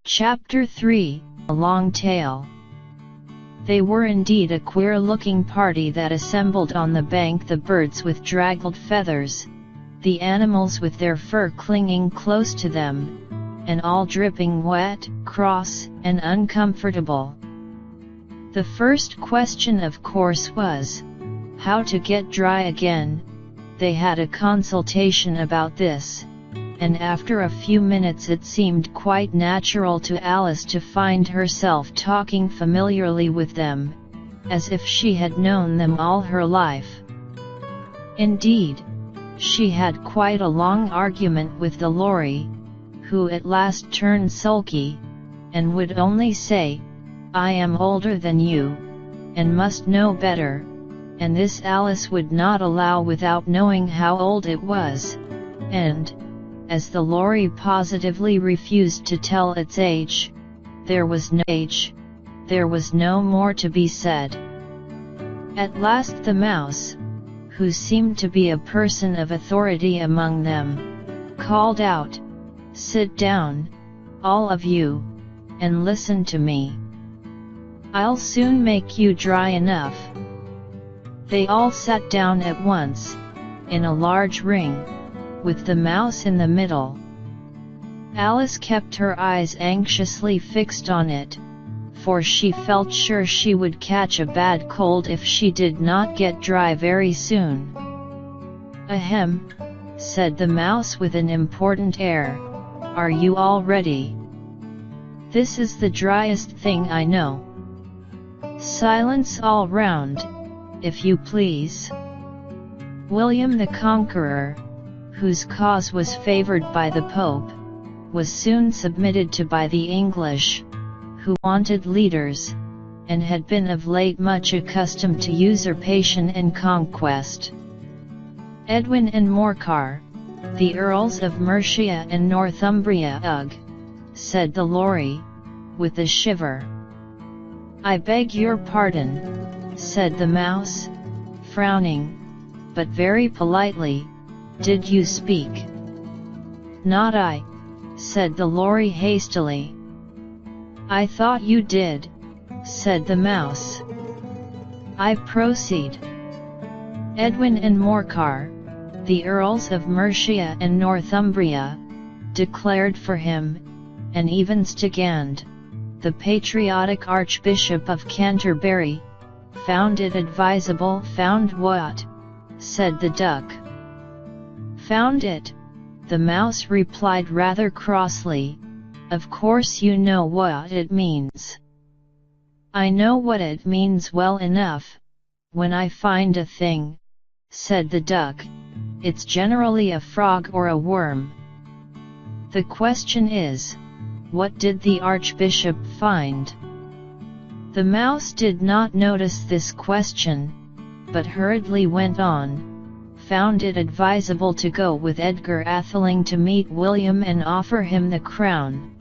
Chapter 3, A Long Tale. They were indeed a queer-looking party that assembled on the bank, the birds with draggled feathers, the animals with their fur clinging close to them, and all dripping wet, cross, and uncomfortable. The first question, of course, was, how to get dry again. They had a consultation about this, and after a few minutes it seemed quite natural to Alice to find herself talking familiarly with them, as if she had known them all her life. Indeed, she had quite a long argument with the Lorry, who at last turned sulky, and would only say, "I am older than you, and must know better," and this Alice would not allow without knowing how old it was, and, as the Lorry positively refused to tell its age, there was no more to be said. At last the Mouse, who seemed to be a person of authority among them, called out, "Sit down, all of you, and listen to me. I'll soon make you dry enough." They all sat down at once, in a large ring, with the Mouse in the middle. Alice kept her eyes anxiously fixed on it, for she felt sure she would catch a bad cold if she did not get dry very soon. "Ahem," said the Mouse with an important air, "are you all ready? This is the driest thing I know. Silence all round, if you please." William the Conqueror, whose cause was favored by the Pope, was soon submitted to by the English, who wanted leaders, and had been of late much accustomed to usurpation and conquest. Edwin and Morcar, the Earls of Mercia and Northumbria. "Ugh," said the Lorry, with a shiver. "I beg your pardon," said the Mouse, frowning, but very politely. "Did you speak?" "Not I," said the Lorry hastily. "I thought you did," said the Mouse. "I proceed. Edwin and Morcar, the Earls of Mercia and Northumbria, declared for him, and even Stigand, the patriotic Archbishop of Canterbury, found it advisable." "Found what?" said the Duck. "Found it," the Mouse replied rather crossly. "Of course you know what it means." "I know what it means well enough. When I find a thing," said the Duck, "it's generally a frog or a worm. The question is, what did the Archbishop find?" The Mouse did not notice this question, but hurriedly went on. "Found it advisable to go with Edgar Atheling to meet William and offer him the crown.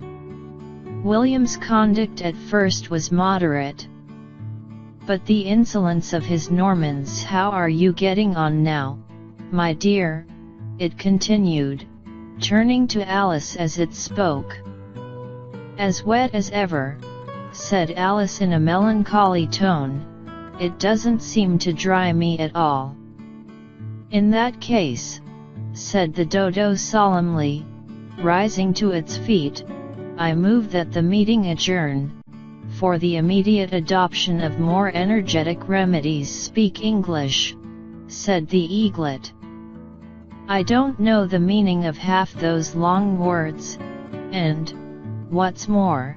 William's conduct at first was moderate, but the insolence of his Normans—" "How are you getting on now, my dear?" it continued, turning to Alice as it spoke. "As wet as ever," said Alice in a melancholy tone. "It doesn't seem to dry me at all." "In that case," said the Dodo solemnly, rising to its feet, "I move that the meeting adjourn, for the immediate adoption of more energetic remedies." "Speak English," said the Eaglet. "I don't know the meaning of half those long words, and, what's more,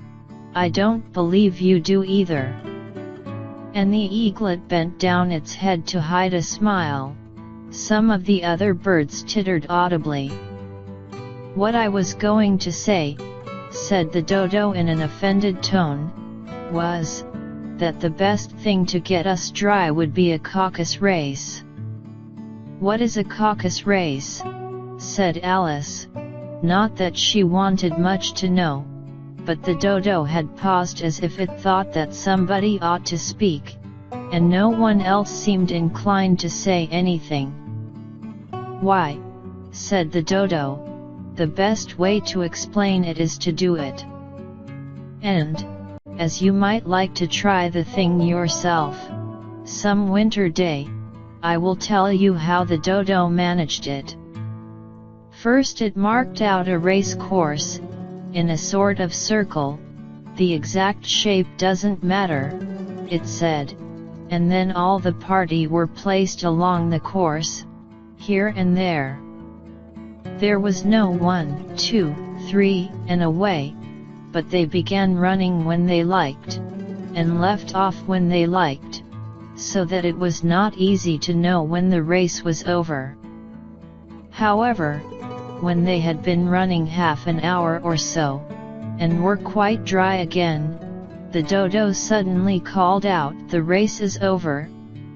I don't believe you do either." And the Eaglet bent down its head to hide a smile. Some of the other birds tittered audibly. "What I was going to say," said the dodo in an offended tone, "was that the best thing to get us dry would be a caucus race." "What is a caucus race?" said Alice, not that she wanted much to know, but the dodo had paused as if it thought that somebody ought to speak, and no one else seemed inclined to say anything. "Why," said the dodo, "the best way to explain it is to do it. And, as you might like to try the thing yourself, some winter day, I will tell you how the dodo managed it. First it marked out a race course, in a sort of circle, the exact shape doesn't matter, it said, and then all the party were placed along the course, here and there. There was no 1, 2, 3, and away, but they began running when they liked, and left off when they liked, so that it was not easy to know when the race was over. However, when they had been running half an hour or so, and were quite dry again, the dodo suddenly called out, 'The race is over,'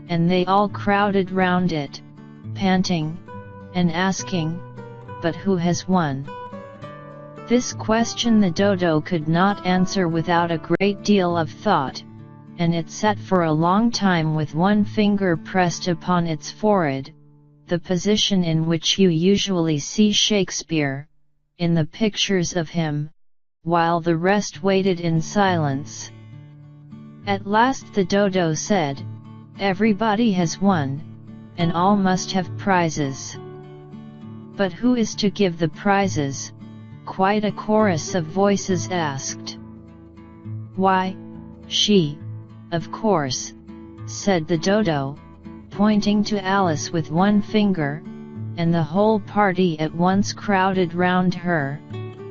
and they all crowded round it, panting, and asking, 'But who has won?' This question the dodo could not answer without a great deal of thought, and it sat for a long time with one finger pressed upon its forehead, the position in which you usually see Shakespeare, in the pictures of him, while the rest waited in silence. At last the dodo said, 'Everybody has won, and all must have prizes.' 'But who is to give the prizes?' quite a chorus of voices asked. 'Why, she, of course,' said the dodo, pointing to Alice with one finger, and the whole party at once crowded round her,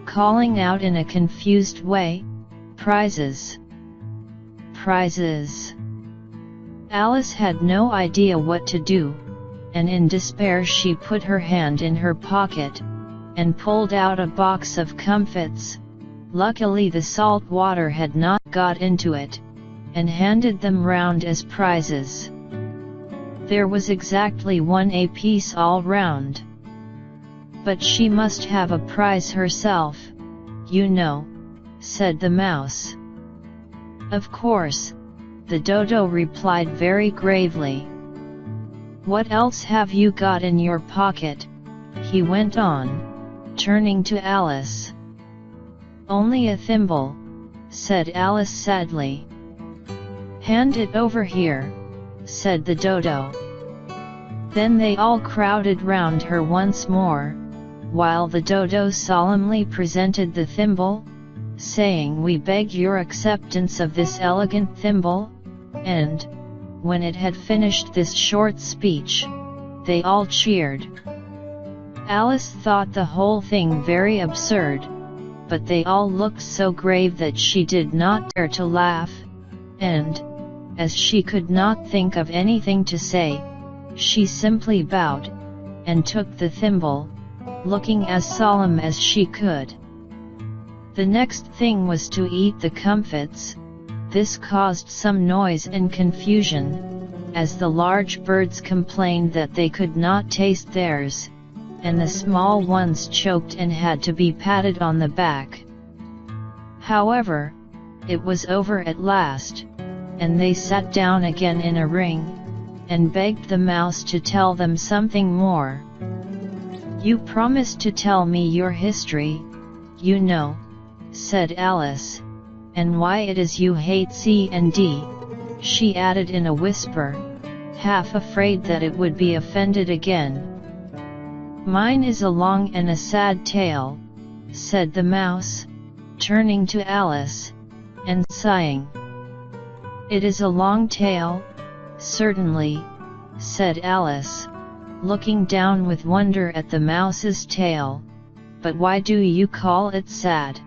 calling out in a confused way, 'Prizes! Prizes!' Alice had no idea what to do, and in despair she put her hand in her pocket, and pulled out a box of comfits. Luckily the salt water had not got into it, and handed them round as prizes. There was exactly one apiece all round. 'But she must have a prize herself, you know,' said the mouse. 'Of course,' the dodo replied very gravely. 'What else have you got in your pocket?' he went on, turning to Alice. 'Only a thimble,' said Alice sadly. 'Hand it over here,' said the dodo. Then they all crowded round her once more, while the dodo solemnly presented the thimble, saying, 'We beg your acceptance of this elegant thimble,' and, when it had finished this short speech, they all cheered. Alice thought the whole thing very absurd, but they all looked so grave that she did not dare to laugh, and, as she could not think of anything to say, she simply bowed, and took the thimble, looking as solemn as she could. The next thing was to eat the comfits. This caused some noise and confusion, as the large birds complained that they could not taste theirs, and the small ones choked and had to be patted on the back. However, it was over at last, and they sat down again in a ring, and begged the mouse to tell them something more. "You promised to tell me your history, you know," said Alice, "and why it is you hate C&D, she added in a whisper, half afraid that it would be offended again. "Mine is a long and a sad tale," said the mouse, turning to Alice, and sighing. "It is a long tale, certainly," said Alice, looking down with wonder at the mouse's tail, "but why do you call it sad?"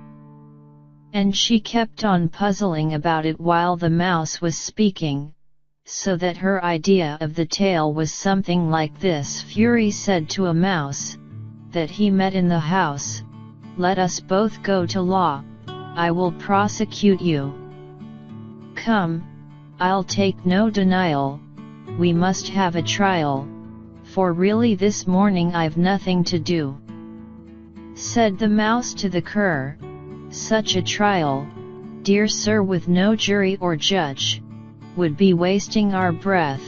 And she kept on puzzling about it while the mouse was speaking, so that her idea of the tale was something like this: Fury said to a mouse, that he met in the house, let us both go to law, I will prosecute you. Come, I'll take no denial, we must have a trial, for really this morning I've nothing to do. Said the mouse to the cur, such a trial, dear sir, with no jury or judge, would be wasting our breath.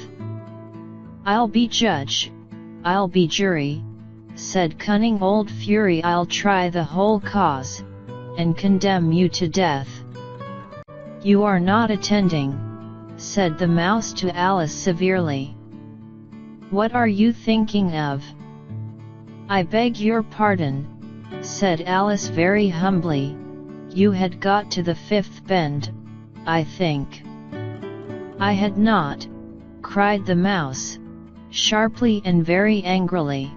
I'll be judge, I'll be jury, said cunning old Fury, I'll try the whole cause, and condemn you to death. You are not attending, said the mouse to Alice severely. What are you thinking of? I beg your pardon, said Alice very humbly, you had got to the fifth bend, I think. I had not, cried the mouse, sharply and very angrily.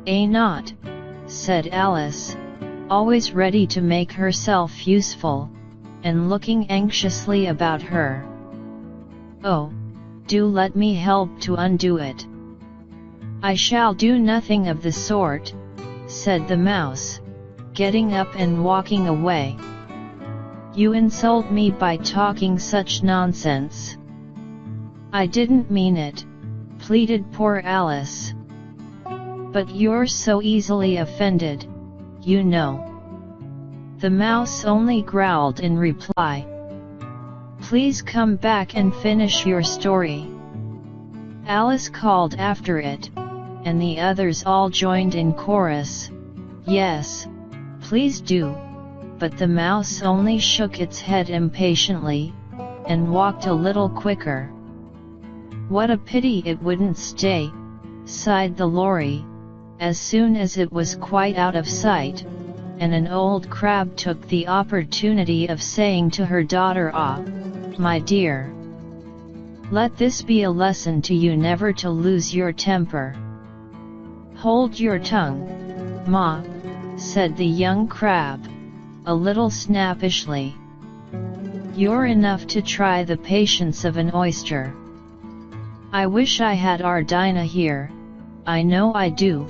Not, said Alice, always ready to make herself useful, and looking anxiously about her. Oh, do let me help to undo it. I shall do nothing of the sort, said the mouse, getting up and walking away. You insult me by talking such nonsense. I didn't mean it, pleaded poor Alice. But you're so easily offended, you know. The mouse only growled in reply. Please come back and finish your story. Alice called after it, and the others all joined in chorus. Yes, please do, but the mouse only shook its head impatiently, and walked a little quicker. What a pity it wouldn't stay, sighed the lorry, as soon as it was quite out of sight, and an old crab took the opportunity of saying to her daughter, "Ah, my dear, let this be a lesson to you never to lose your temper." "Hold your tongue, Ma," said the young crab, a little snappishly. "You're enough to try the patience of an oyster." "I wish I had our Dinah here, I know I do,"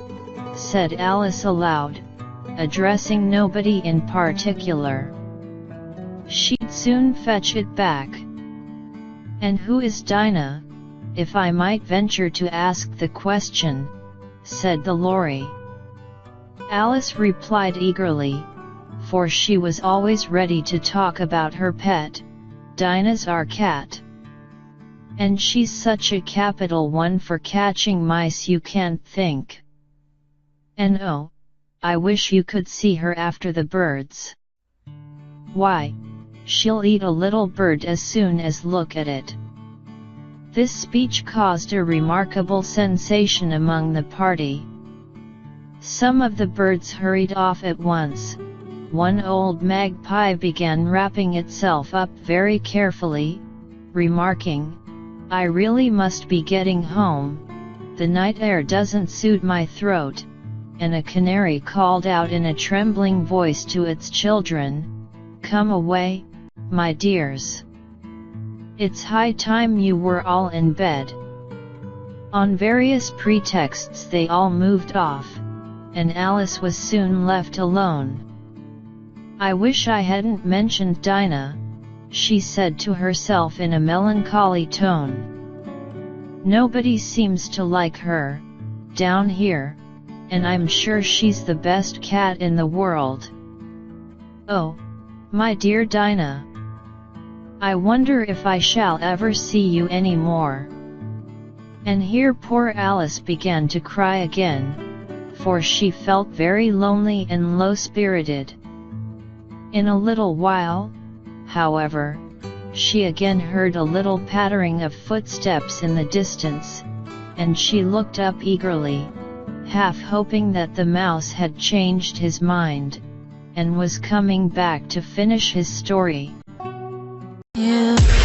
said Alice aloud, addressing nobody in particular. "She'd soon fetch it back." "And who is Dinah, if I might venture to ask the question?" said the lorry. Alice replied eagerly, for she was always ready to talk about her pet, "Dinah's our cat. And she's such a capital one for catching mice you can't think. And oh, I wish you could see her after the birds. Why, she'll eat a little bird as soon as look at it." This speech caused a remarkable sensation among the party. Some of the birds hurried off at once. One old magpie began wrapping itself up very carefully, remarking, "I really must be getting home, the night air doesn't suit my throat," and a canary called out in a trembling voice to its children, "Come away, my dears. It's high time you were all in bed." On various pretexts they all moved off, and Alice was soon left alone. "I wish I hadn't mentioned Dinah," she said to herself in a melancholy tone. "Nobody seems to like her, down here, and I'm sure she's the best cat in the world. Oh, my dear Dinah, I wonder if I shall ever see you any more." And here poor Alice began to cry again, for she felt very lonely and low-spirited. In a little while, however, she again heard a little pattering of footsteps in the distance, and she looked up eagerly, half hoping that the mouse had changed his mind, and was coming back to finish his story. Yeah.